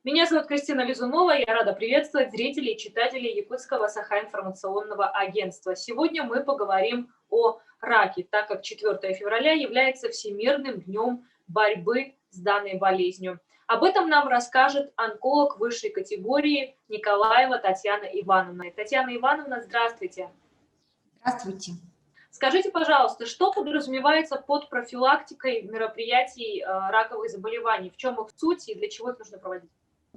Меня зовут Кристина Лизунова, я рада приветствовать зрителей и читателей Якутского Саха-информационного агентства. Сегодня мы поговорим о раке, так как 4 февраля является Всемирным днем борьбы с данной болезнью. Об этом нам расскажет онколог высшей категории Николаева Татьяна Ивановна. Татьяна Ивановна, здравствуйте. Здравствуйте. Скажите, пожалуйста, что подразумевается под профилактикой мероприятий раковых заболеваний? В чем их суть и для чего их нужно проводить?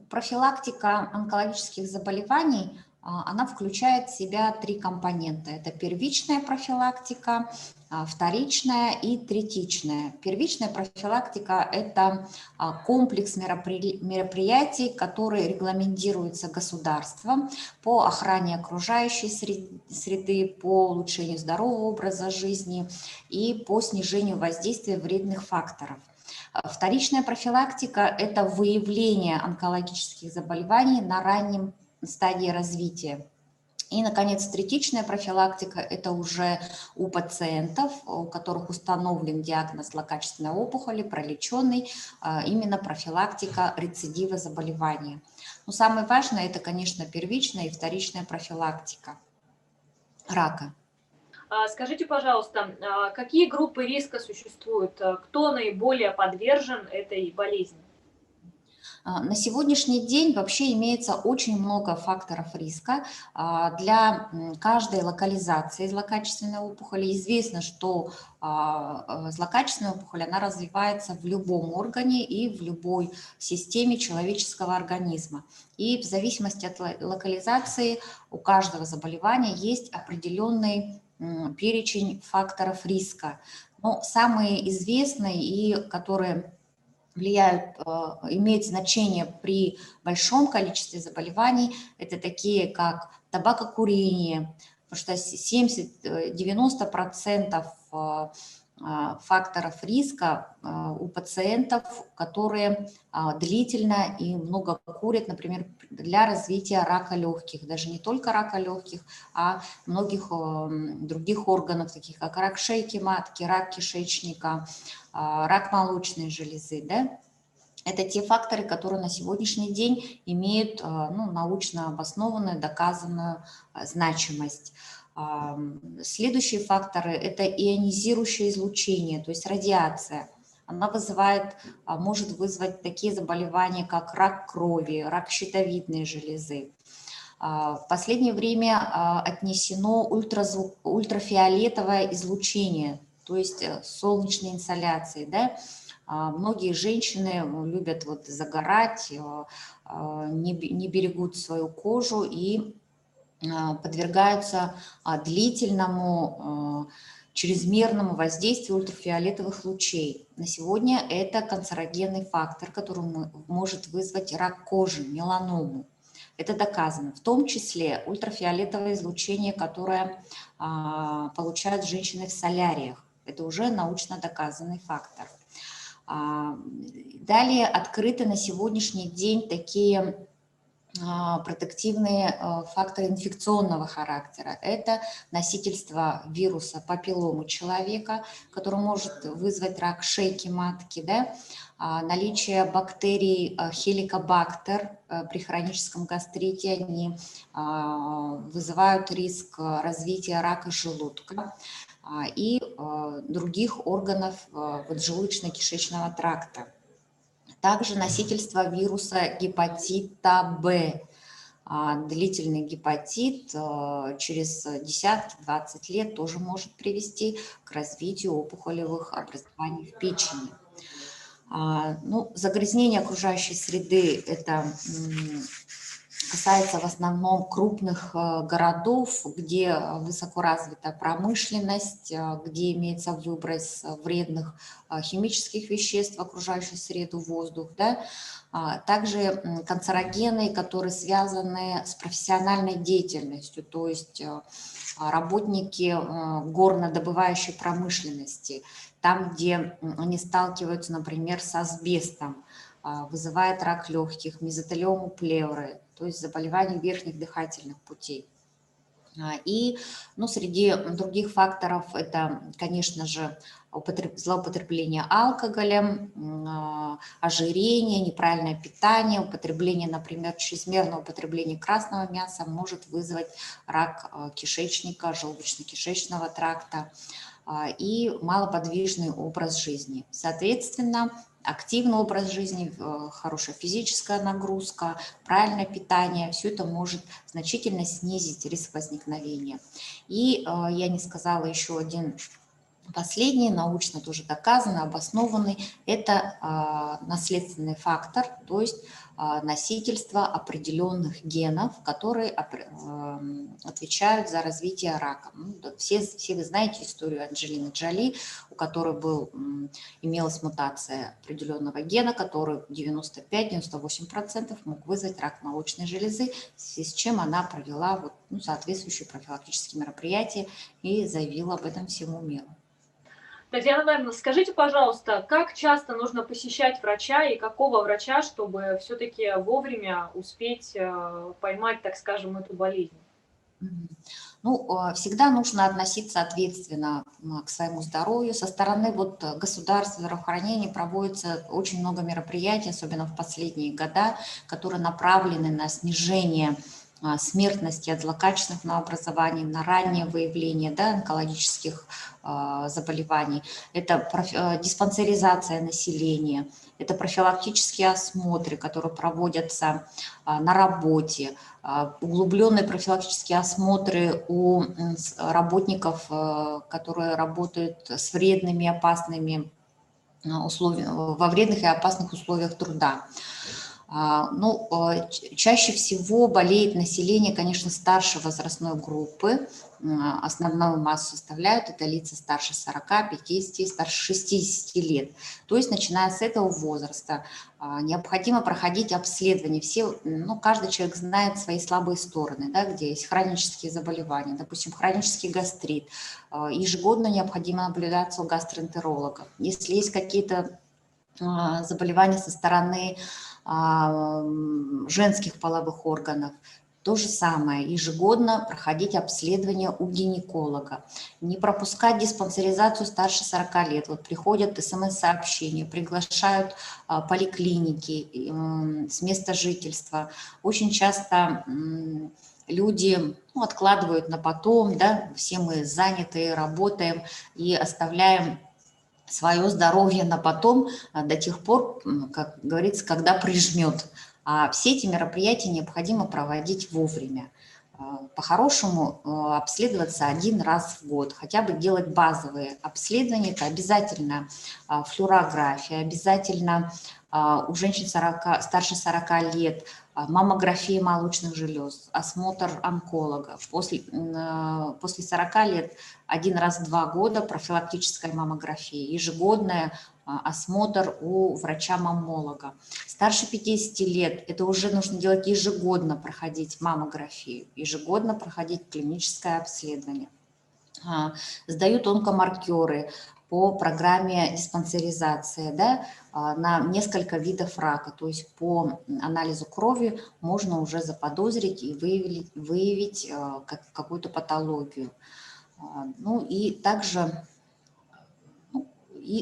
Профилактика онкологических заболеваний, она включает в себя три компонента. Это первичная профилактика, вторичная и третичная. Первичная профилактика – это комплекс мероприятий, которые регламентируются государством по охране окружающей среды, по улучшению здорового образа жизни и по снижению воздействия вредных факторов. Вторичная профилактика – это выявление онкологических заболеваний на раннем стадии развития. И, наконец, третичная профилактика – это уже у пациентов, у которых установлен диагноз злокачественной опухоли, пролеченный, именно профилактика рецидива заболевания. Но самое важное – это, конечно, первичная и вторичная профилактика рака. Скажите, пожалуйста, какие группы риска существуют? Кто наиболее подвержен этой болезни? На сегодняшний день вообще имеется очень много факторов риска для каждой локализации злокачественной опухоли. Известно, что злокачественная опухоль, она развивается в любом органе и в любой системе человеческого организма. И в зависимости от локализации у каждого заболевания есть определенный перечень факторов риска. Но самые известные и которые влияют, имеют значение при большом количестве заболеваний, это такие как табакокурение, потому что 70-90% факторов риска у пациентов, которые длительно и много курят, например, для развития рака легких, даже не только рака легких, а многих других органов, таких как рак шейки матки, рак кишечника, рак молочной железы, да? Это те факторы, которые на сегодняшний день имеют научно обоснованную, доказанную значимость. Следующие факторы – это ионизирующее излучение, то есть радиация. Она может вызвать такие заболевания, как рак крови, рак щитовидной железы. В последнее время отнесено ультрафиолетовое излучение, то есть солнечные инсоляции, да? Многие женщины любят загорать, не берегут свою кожу и подвергаются длительному чрезмерному воздействию ультрафиолетовых лучей. На сегодня это канцерогенный фактор, который может вызвать рак кожи, меланому. Это доказано. В том числе ультрафиолетовое излучение, которое получают женщины в соляриях. Это уже научно доказанный фактор. Далее открыты на сегодняшний день такие протективные факторы инфекционного характера. Это носительство вируса папилломы человека, который может вызвать рак шейки матки, да? Наличие бактерий хеликобактер при хроническом гастрите, они вызывают риск развития рака желудка и других органов желудочно-кишечного тракта. Также носительство вируса гепатита В. Длительный гепатит через десятки, 20 лет тоже может привести к развитию опухолевых образований в печени. Загрязнение окружающей среды – это касается в основном крупных городов, где высоко развита промышленность, где имеется выброс вредных химических веществ в окружающую среду, воздух, да? Также канцерогены, которые связаны с профессиональной деятельностью, то есть работники горнодобывающей промышленности, там, где они сталкиваются, например, с асбестом, вызывает рак легких, мезотелиому плевры, то есть заболевания верхних дыхательных путей. И, ну, среди других факторов это, конечно же, злоупотребление алкоголем, ожирение, неправильное питание, употребление, например, чрезмерное употребление красного мяса может вызвать рак кишечника, желудочно-кишечного тракта и малоподвижный образ жизни. Соответственно, активный образ жизни, хорошая физическая нагрузка, правильное питание, все это может значительно снизить риск возникновения. И я не сказала еще один последний, научно тоже доказанный, обоснованный, это наследственный фактор, то есть носительство определенных генов, которые отвечают за развитие рака. Ну, все вы знаете историю Анджелины Джоли, у которой имелась мутация определенного гена, который 95-98% мог вызвать рак молочной железы, в связи с чем она провела соответствующие профилактические мероприятия и заявила об этом всему миру. Татьяна Ивановна, скажите, пожалуйста, как часто нужно посещать врача и какого врача, чтобы все-таки вовремя успеть поймать, так скажем, эту болезнь? Ну, всегда нужно относиться ответственно к своему здоровью. Со стороны государства, здравоохранения проводится очень много мероприятий, особенно в последние года, которые направлены на снижение смертности от злокачественных новообразований, на раннее выявление онкологических заболеваний. Это диспансеризация населения, это профилактические осмотры, которые проводятся на работе, углубленные профилактические осмотры у работников, которые работают с вредными и опасными условиями, во вредных и опасных условиях труда. Чаще всего болеет население, конечно, старшей возрастной группы. Основную массу составляют это лица старше 40, 50, старше 60 лет. То есть, начиная с этого возраста, необходимо проходить обследование. Каждый человек знает свои слабые стороны, где есть хронические заболевания, допустим, хронический гастрит. Ежегодно необходимо наблюдаться у гастроэнтеролога. Если есть какие-то заболевания со стороны женских половых органов, то же самое, ежегодно проходить обследование у гинеколога, не пропускать диспансеризацию старше 40 лет. Приходят СМС-сообщения, приглашают поликлиники с места жительства. Очень часто люди откладывают на потом, все мы заняты, работаем и оставляем свое здоровье на потом до тех пор, как говорится, когда прижмет. А все эти мероприятия необходимо проводить вовремя. По-хорошему обследоваться один раз в год, хотя бы делать базовые обследования. Это обязательно флюорография, обязательно у женщин старше 40 лет маммография молочных желез, осмотр онколога. После 40 лет один раз в 2 года профилактическая маммография, ежегодная осмотр у врача-маммолога. Старше 50 лет это уже нужно делать ежегодно, проходить маммографию, ежегодно проходить клиническое обследование. Сдают онкомаркеры по программе диспансеризации на несколько видов рака. То есть по анализу крови можно уже заподозрить и выявить какую-то патологию. И также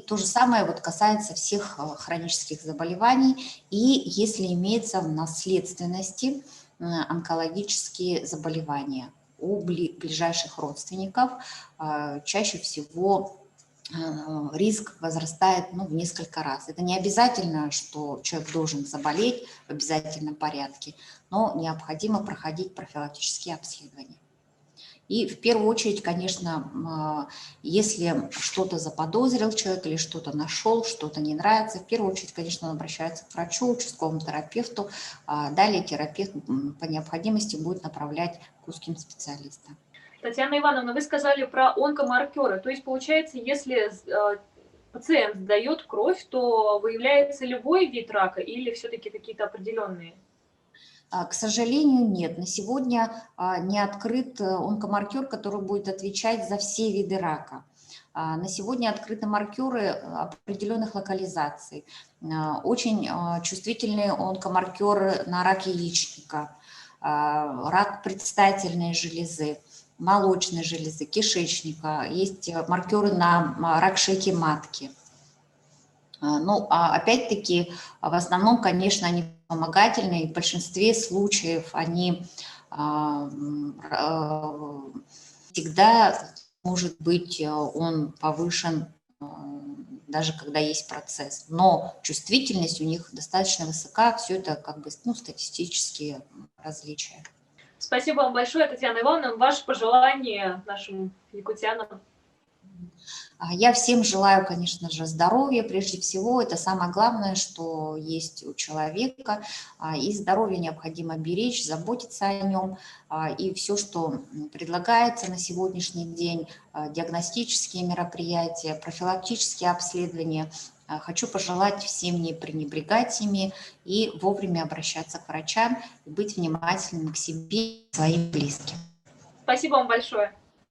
то же самое касается всех хронических заболеваний. И если имеется в наследственности онкологические заболевания у ближайших родственников, чаще всего риск возрастает в несколько раз. Это не обязательно, что человек должен заболеть в обязательном порядке, но необходимо проходить профилактические обследования. И в первую очередь, конечно, если что-то заподозрил человек или что-то нашел, что-то не нравится, в первую очередь, конечно, он обращается к врачу, участковому терапевту. Далее терапевт по необходимости будет направлять к узким специалистам. Татьяна Ивановна, вы сказали про онкомаркеры. То есть, получается, если пациент сдает кровь, то выявляется любой вид рака или все-таки какие-то определенные? К сожалению, нет. На сегодня не открыт онкомаркер, который будет отвечать за все виды рака. На сегодня открыты маркеры определенных локализаций. Очень чувствительные онкомаркеры на рак яичника, рак предстательной железы. молочной железы, кишечника, есть маркеры на рак шейки матки. Ну, а опять-таки, в основном, конечно, они вспомогательные, в большинстве случаев они всегда, может быть, он повышен, даже когда есть процесс. Но чувствительность у них достаточно высока, все это как бы, ну, статистические различия. Спасибо вам большое, Татьяна Ивановна. Ваши пожелания нашим якутянам? Я всем желаю, конечно же, здоровья. Прежде всего, это самое главное, что есть у человека. И здоровье необходимо беречь, заботиться о нем. И все, что предлагается на сегодняшний день, диагностические мероприятия, профилактические обследования, хочу пожелать всем не пренебрегать ими и вовремя обращаться к врачам, и быть внимательными к себе и своим близким. Спасибо вам большое.